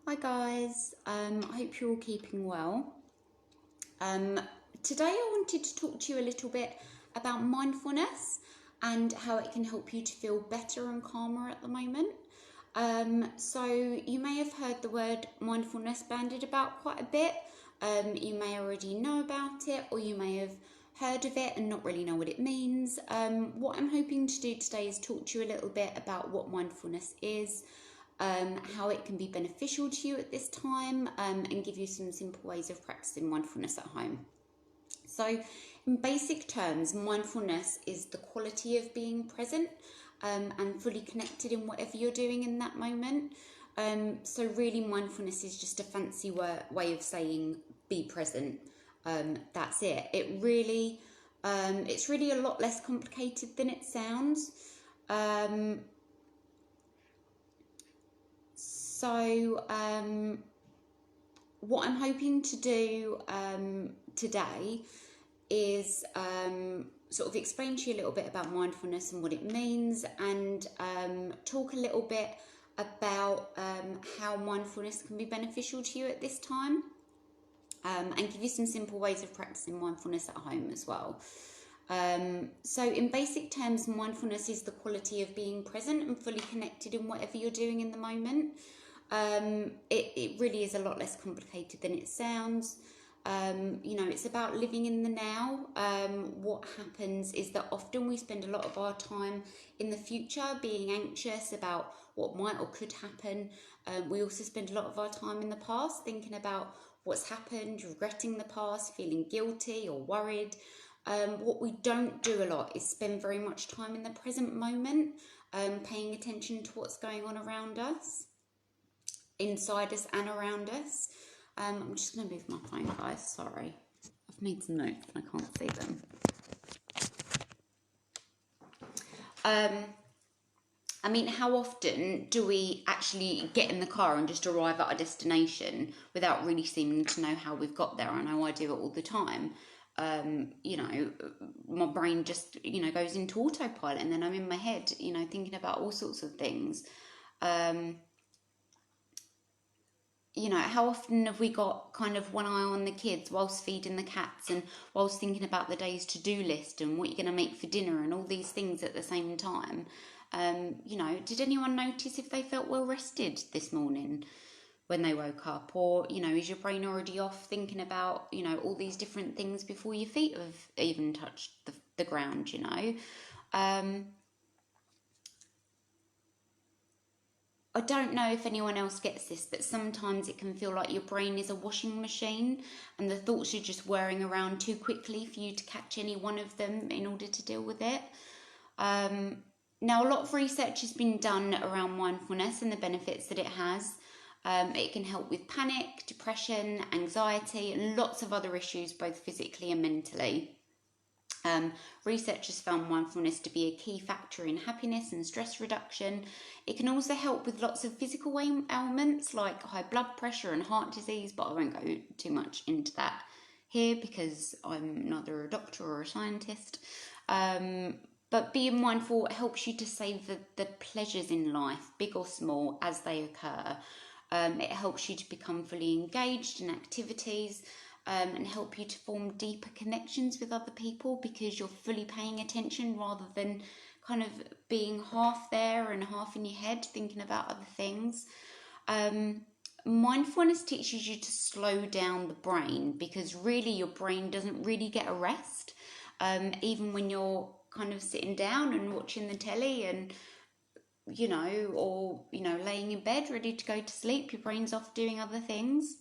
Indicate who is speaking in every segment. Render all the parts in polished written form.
Speaker 1: Hi guys, I hope you're all keeping well. Today I wanted to talk to you a little bit about mindfulness and how it can help you to feel better and calmer at the moment. So you may have heard the word mindfulness bandied about quite a bit. You may already know about it, or you may have heard of it and not really know what it means. What I'm hoping to do today is talk to you a little bit about what mindfulness is, how it can be beneficial to you at this time, and give you some simple ways of practicing mindfulness at home. So in basic terms, mindfulness is the quality of being present and fully connected in whatever you're doing in that moment. So really mindfulness is just a fancy way of saying be present. That's it. It's really a lot less complicated than it sounds. So what I'm hoping to do today is sort of explain to you a little bit about mindfulness and what it means, and talk a little bit about how mindfulness can be beneficial to you at this time, and give you some simple ways of practicing mindfulness at home as well. So in basic terms, mindfulness is the quality of being present and fully connected in whatever you're doing in the moment. It really is a lot less complicated than it sounds. It's about living in the now. What happens is that often we spend a lot of our time in the future being anxious about what might or could happen. We also spend a lot of our time in the past thinking about what's happened, regretting the past, feeling guilty or worried. What we don't do a lot is spend very much time in the present moment, paying attention to what's going on around us, inside us and around us. I'm just going to move my phone, guys, sorry. I've made some notes and I can't see them. How often do we actually get in the car and just arrive at our destination without really seeming to know how we've got there? I know I do it all the time. My brain just, goes into autopilot, and then I'm in my head, thinking about all sorts of things. How often have we got kind of one eye on the kids whilst feeding the cats and whilst thinking about the day's to-do list and what you're going to make for dinner and all these things at the same time? Did anyone notice if they felt well rested this morning when they woke up? Or, is your brain already off thinking about, all these different things before your feet have even touched the ground, I don't know if anyone else gets this, but sometimes it can feel like your brain is a washing machine and the thoughts are just whirring around too quickly for you to catch any one of them in order to deal with it. Now, a lot of research has been done around mindfulness and the benefits that it has. It can help with panic, depression, anxiety, and lots of other issues, both physically and mentally. Researchers found mindfulness to be a key factor in happiness and stress reduction. It can also help with lots of physical ailments like high blood pressure and heart disease, but I won't go too much into that here because I'm neither a doctor or a scientist. But being mindful helps you to savor the pleasures in life, big or small, as they occur. It helps you to become fully engaged in activities, and help you to form deeper connections with other people because you're fully paying attention rather than kind of being half there and half in your head thinking about other things. Mindfulness teaches you to slow down the brain because really your brain doesn't really get a rest. Even when you're kind of sitting down and watching the telly and laying in bed ready to go to sleep, your brain's off doing other things.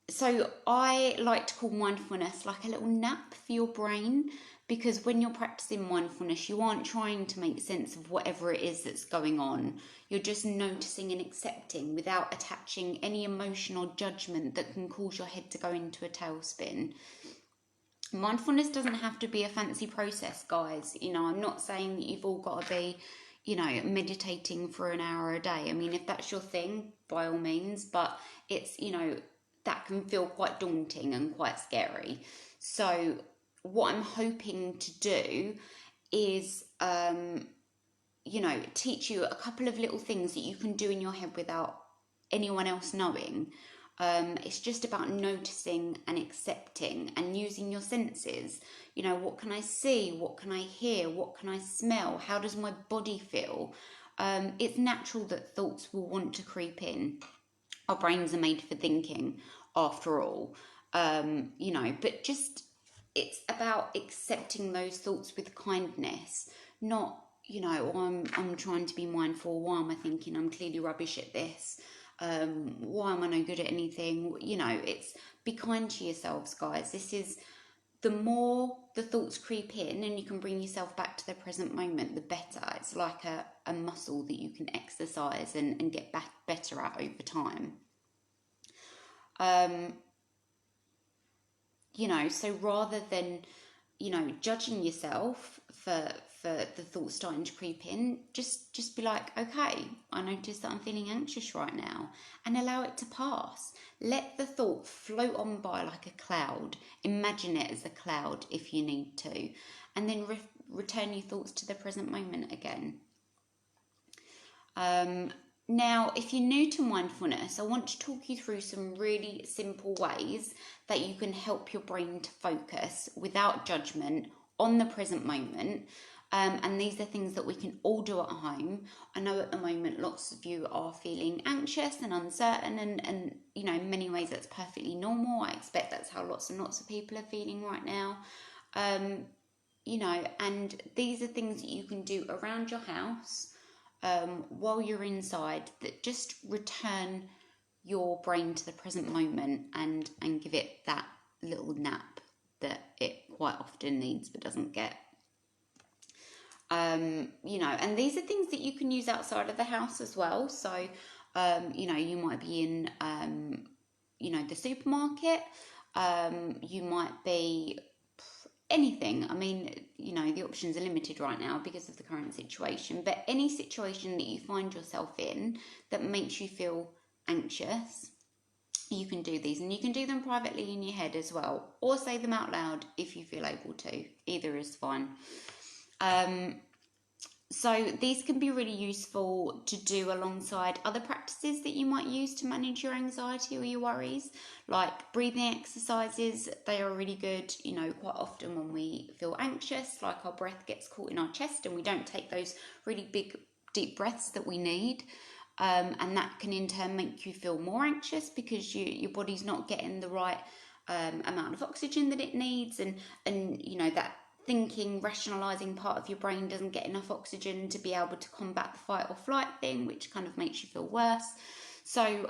Speaker 1: So I like to call mindfulness like a little nap for your brain, because when you're practicing mindfulness, you aren't trying to make sense of whatever it is that's going on. You're just noticing and accepting without attaching any emotion or judgment that can cause your head to go into a tailspin. Mindfulness doesn't have to be a fancy process, guys. I'm not saying that you've all got to be, meditating for an hour a day. If that's your thing, by all means, but it's, that can feel quite daunting and quite scary. So what I'm hoping to do is, teach you a couple of little things that you can do in your head without anyone else knowing. It's just about noticing and accepting and using your senses. What can I see? What can I hear? What can I smell? How does my body feel? It's natural that thoughts will want to creep in. Our brains are made for thinking, after all. But just it's about accepting those thoughts with kindness, not, I'm trying to be mindful. Why am I thinking I'm clearly rubbish at this? Why am I no good at anything? It's be kind to yourselves, guys. This is, the more the thoughts creep in and you can bring yourself back to the present moment, the better. It's like a muscle that you can exercise and get back better at over time. So rather than, judging yourself for the thoughts starting to creep in, just be like, okay, I notice that I'm feeling anxious right now, and allow it to pass. Let the thought float on by like a cloud. Imagine it as a cloud if you need to, and then return your thoughts to the present moment again. Now, if you're new to mindfulness, I want to talk you through some really simple ways that you can help your brain to focus without judgment on the present moment. And these are things that we can all do at home. I know at the moment lots of you are feeling anxious and uncertain, and in many ways that's perfectly normal. I expect that's how lots and lots of people are feeling right now. And these are things that you can do around your house while you're inside, that just return your brain to the present moment and give it that little nap that it quite often needs but doesn't get. And these are things that you can use outside of the house as well. So, you might be in, the supermarket, you might be anything. I mean, the options are limited right now because of the current situation, but any situation that you find yourself in that makes you feel anxious, you can do these, and you can do them privately in your head as well, or say them out loud if you feel able to. Either is fine. So these can be really useful to do alongside other practices that you might use to manage your anxiety or your worries, like breathing exercises. They are really good. Quite often when we feel anxious, like our breath gets caught in our chest and we don't take those really big, deep breaths that we need. And that can in turn make you feel more anxious because your body's not getting the right amount of oxygen that it needs, and that thinking, rationalizing part of your brain doesn't get enough oxygen to be able to combat the fight or flight thing, which kind of makes you feel worse. So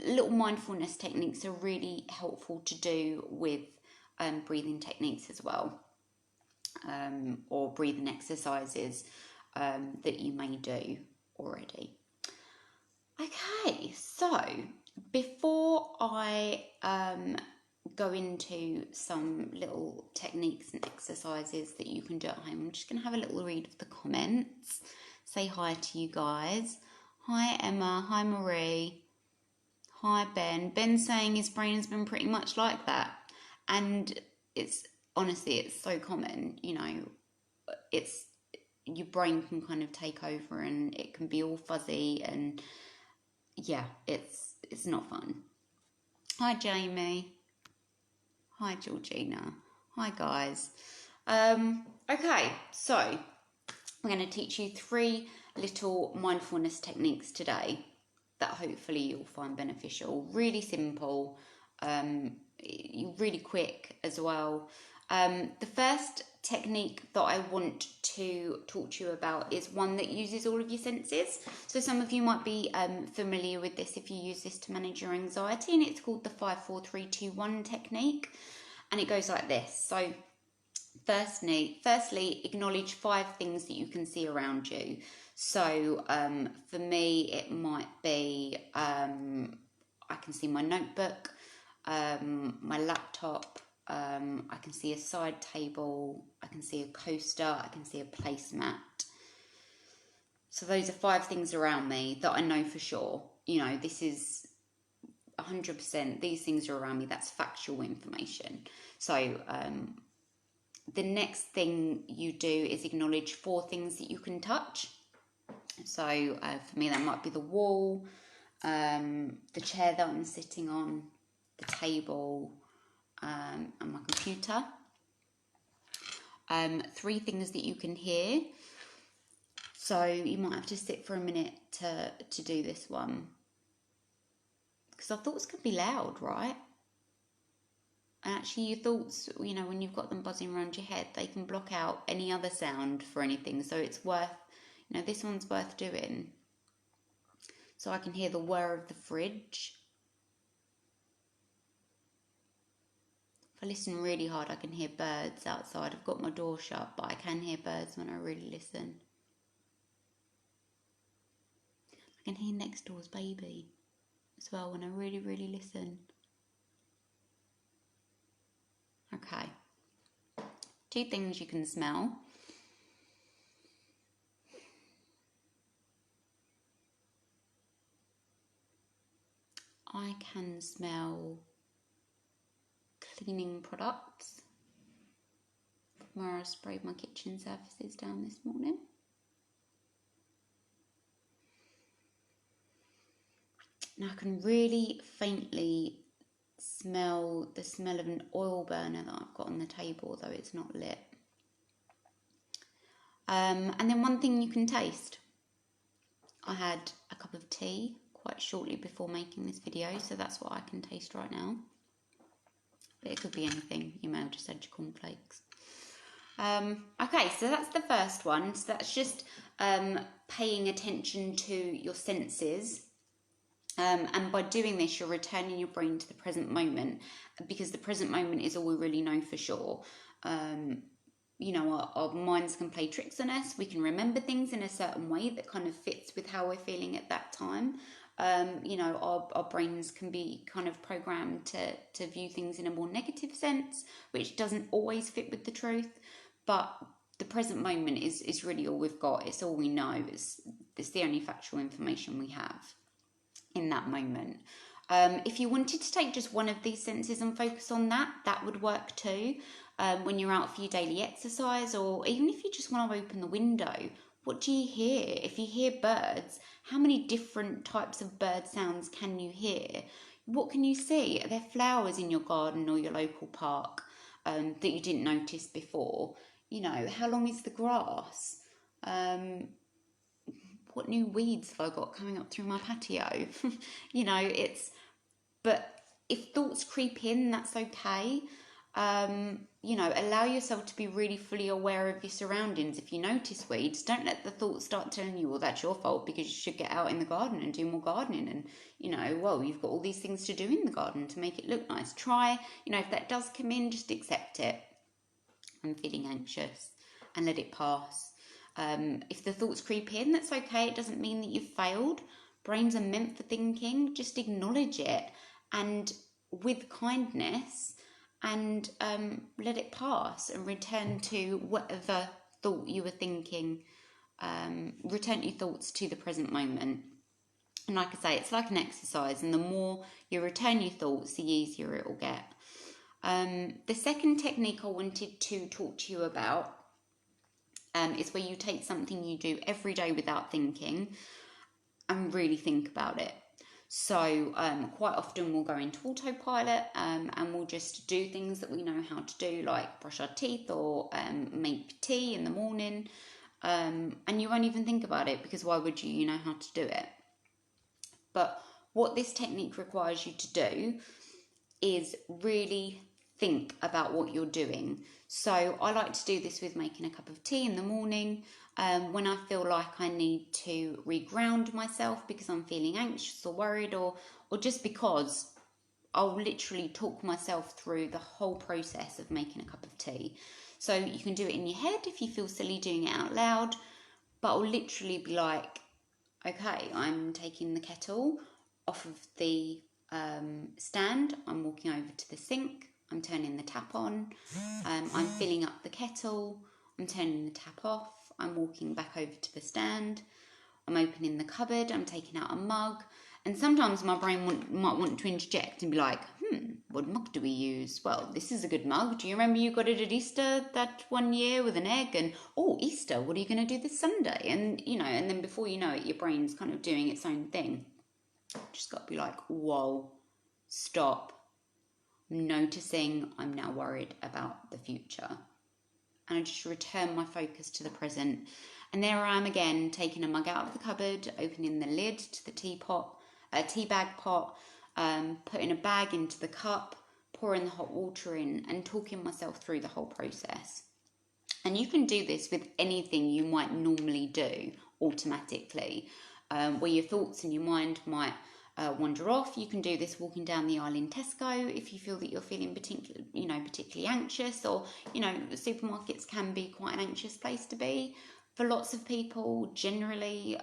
Speaker 1: little mindfulness techniques are really helpful to do with breathing techniques as well, or breathing exercises that you may do already. Okay, so before I go into some little techniques and exercises that you can do at home, I'm just going to have a little read of the comments. Say hi to you guys. Hi Emma, hi Marie, hi Ben. Ben's saying his brain has been pretty much like that, and it's so common. It's your brain can kind of take over and it can be all fuzzy, and yeah, it's not fun. Hi Jamie. Hi Georgina. Hi guys. Okay, so we're going to teach you 3 little mindfulness techniques today that hopefully you'll find beneficial. Really simple, really quick as well. The first technique that I want to talk to you about is one that uses all of your senses. So some of you might be familiar with this if you use this to manage your anxiety, and it's called the 5-4-3-2-1 technique, and it goes like this. So firstly, acknowledge 5 things that you can see around you. So for me, it might be I can see my notebook, my laptop, I can see a side table, I can see a coaster, I can see a placemat. So those are 5 things around me that I know for sure. This is 100%, these things are around me. That's factual information. So the next thing you do is acknowledge 4 things that you can touch. So for me, that might be the wall, the chair that I'm sitting on, the table, and my computer. 3 things that you can hear. So you might have to sit for a minute to do this one. Because our thoughts can be loud, right? And actually your thoughts, you know, when you've got them buzzing around your head, they can block out any other sound for anything. So it's worth, you know, this one's worth doing. So I can hear the whir of the fridge. If I listen really hard, I can hear birds outside. I've got my door shut, but I can hear birds when I really listen. I can hear next door's baby as well when I really, really listen. Okay. 2 things you can smell. I can smell cleaning products from where I sprayed my kitchen surfaces down this morning. Now I can really faintly smell the smell of an oil burner that I've got on the table, though it's not lit. And then one thing you can taste. I had a cup of tea quite shortly before making this video, so that's what I can taste right now. But it could be anything. You may have just had your cornflakes. Okay, so that's the first one. So that's just paying attention to your senses. And by doing this, you're returning your brain to the present moment, because the present moment is all we really know for sure. You know, our minds can play tricks on us. We can remember things in a certain way that kind of fits with how we're feeling at that time. You know, our brains can be kind of programmed to view things in a more negative sense, which doesn't always fit with the truth. But the present moment is really all we've got. It's all we know. It's the only factual information we have in that moment. If you wanted to take just one of these senses and focus on that, that would work too. When you're out for your daily exercise, or even if you just want to open the window, what do you hear? If you hear birds, how many different types of bird sounds can you hear? What can you see? Are there flowers in your garden or your local park that you didn't notice before? You know, how long is the grass? What new weeds have I got coming up through my patio? You know, but if thoughts creep in, that's okay. You know, allow yourself to be really fully aware of your surroundings. If you notice weeds, don't let the thoughts start telling you, well, that's your fault because you should get out in the garden and do more gardening. And, you know, well, you've got all these things to do in the garden to make it look nice. Try, you know, if that does come in, just accept it. I'm feeling anxious and let it pass. If the thoughts creep in, that's okay. It doesn't mean that you've failed. Brains are meant for thinking. Just acknowledge it, and with kindness, and let it pass, and return to whatever thought you were thinking. Return your thoughts to the present moment. And like I say, it's like an exercise, and the more you return your thoughts, the easier it will get. The second technique I wanted to talk to you about is where you take something you do every day without thinking and really think about it. So quite often we'll go into autopilot and we'll just do things that we know how to do, like brush our teeth or make tea in the morning, and you won't even think about it, because why would you? You know how to do it. But what this technique requires you to do is really think about what you're doing. So I like to do this with making a cup of tea in the morning, when I feel like I need to reground myself because I'm feeling anxious or worried, or just because I'll literally talk myself through the whole process of making a cup of tea. So you can do it in your head if you feel silly doing it out loud, but I'll literally be like, okay, I'm taking the kettle off of the stand, I'm walking over to the sink, I'm turning the tap on, I'm filling up the kettle, I'm turning the tap off, I'm walking back over to the stand, I'm opening the cupboard, I'm taking out a mug, And sometimes my brain might want to interject and be like, what mug do we use? Well, this is a good mug. Do you remember you got it at Easter that one year with an egg? And, oh, Easter, what are you going to do this Sunday? And, and then before you know it, your brain's kind of doing its own thing. Just got to be like, whoa, stop. Noticing I'm now worried about the future. And I just return my focus to the present. And there I am again, taking a mug out of the cupboard, opening the lid to the tea bag pot, putting a bag into the cup, pouring the hot water in, and talking myself through the whole process. And you can do this with anything you might normally do automatically, where your thoughts and your mind might wander off. You can do this walking down the aisle in Tesco if you feel that you're feeling particularly anxious, or supermarkets can be quite an anxious place to be for lots of people generally,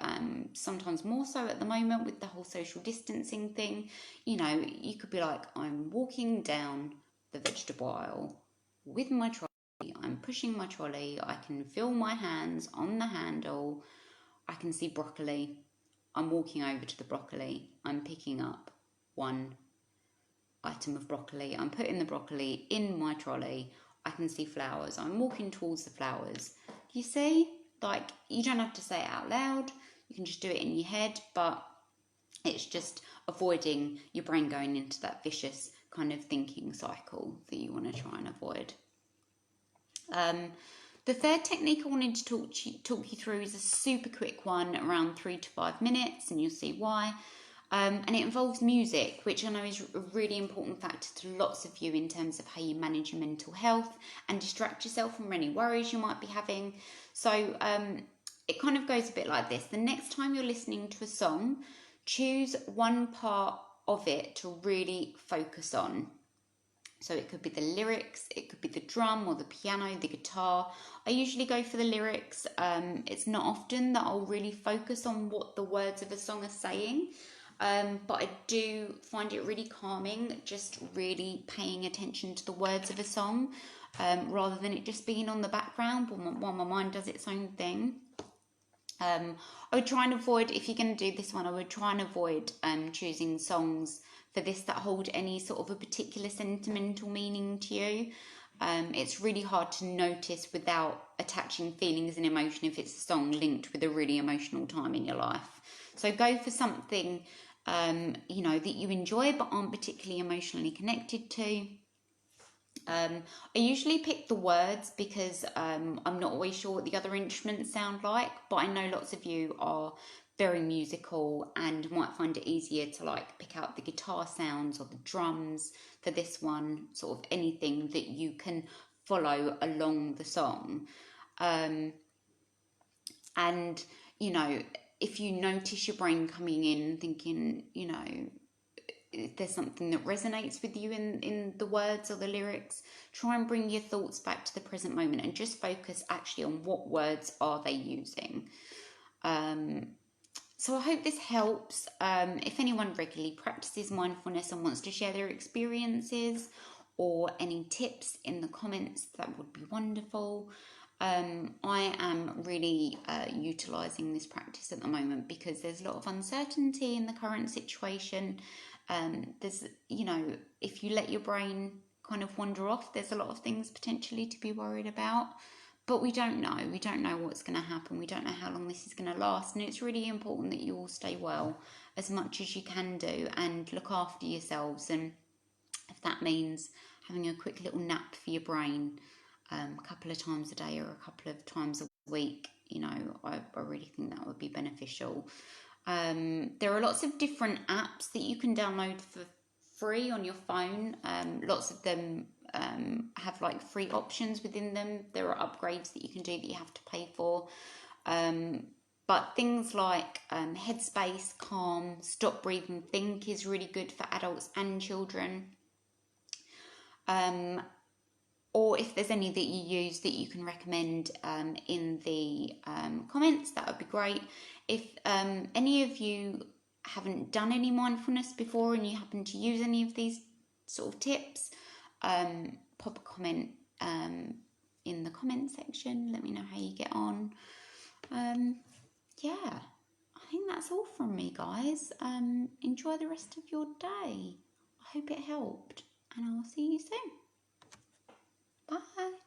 Speaker 1: sometimes more so at the moment with the whole social distancing thing. You could be like, I'm walking down the vegetable aisle with my trolley, I'm pushing my trolley, I can feel my hands on the handle, I can see broccoli, I'm walking over to the broccoli, I'm picking up one item of broccoli, I'm putting the broccoli in my trolley, I can see flowers, I'm walking towards the flowers. You see? Like, you don't have to say it out loud, you can just do it in your head, but it's just avoiding your brain going into that vicious kind of thinking cycle that you want to try and avoid. The third technique I wanted to talk you through is a super quick one, around 3 to 5 minutes, and you'll see why. And it involves music, which I know is a really important factor to lots of you in terms of how you manage your mental health and distract yourself from any worries you might be having. So it kind of goes a bit like this. The next time you're listening to a song, choose one part of it to really focus on. So it could be the lyrics, it could be the drum or the piano, the guitar. I usually go for the lyrics. It's not often that I'll really focus on what the words of a song are saying. But I do find it really calming, just really paying attention to the words of a song, rather than it just being on the background while my mind does its own thing. I would try and avoid, if you're going to do this one, I would try and avoid choosing songs for this that hold any sort of a particular sentimental meaning to you. It's really hard to notice without attaching feelings and emotion if it's a song linked with a really emotional time in your life. So go for something, that you enjoy but aren't particularly emotionally connected to. I usually pick the words because I'm not always sure what the other instruments sound like, but I know lots of you are very musical and might find it easier to pick out the guitar sounds or the drums for this one, sort of anything that you can follow along the song. And if you notice your brain coming in thinking, if there's something that resonates with you in the words or the lyrics, try and bring your thoughts back to the present moment and just focus actually on what words are they using. So I hope this helps. If anyone regularly practices mindfulness and wants to share their experiences or any tips in the comments, that would be wonderful. I am really utilising this practice at the moment because there's a lot of uncertainty in the current situation. There's, if you let your brain kind of wander off, there's a lot of things potentially to be worried about, but we don't know. We don't know what's going to happen. We don't know how long this is going to last, and it's really important that you all stay well as much as you can do and look after yourselves. And if that means having a quick little nap for your brain, a couple of times a day or a couple of times a week, I really think that would be beneficial. There are lots of different apps that you can download for free on your phone. Lots of them have free options within them. There are upgrades that you can do that you have to pay for. But things like Headspace, Calm, Stop, Breathe and Think is really good for adults and children. Or if there's any that you use that you can recommend in the comments, that would be great. If any of you haven't done any mindfulness before and you happen to use any of these sort of tips, pop a comment in the comment section. Let me know how you get on. Yeah, I think that's all from me, guys. Enjoy the rest of your day. I hope it helped, and I'll see you soon. Bye.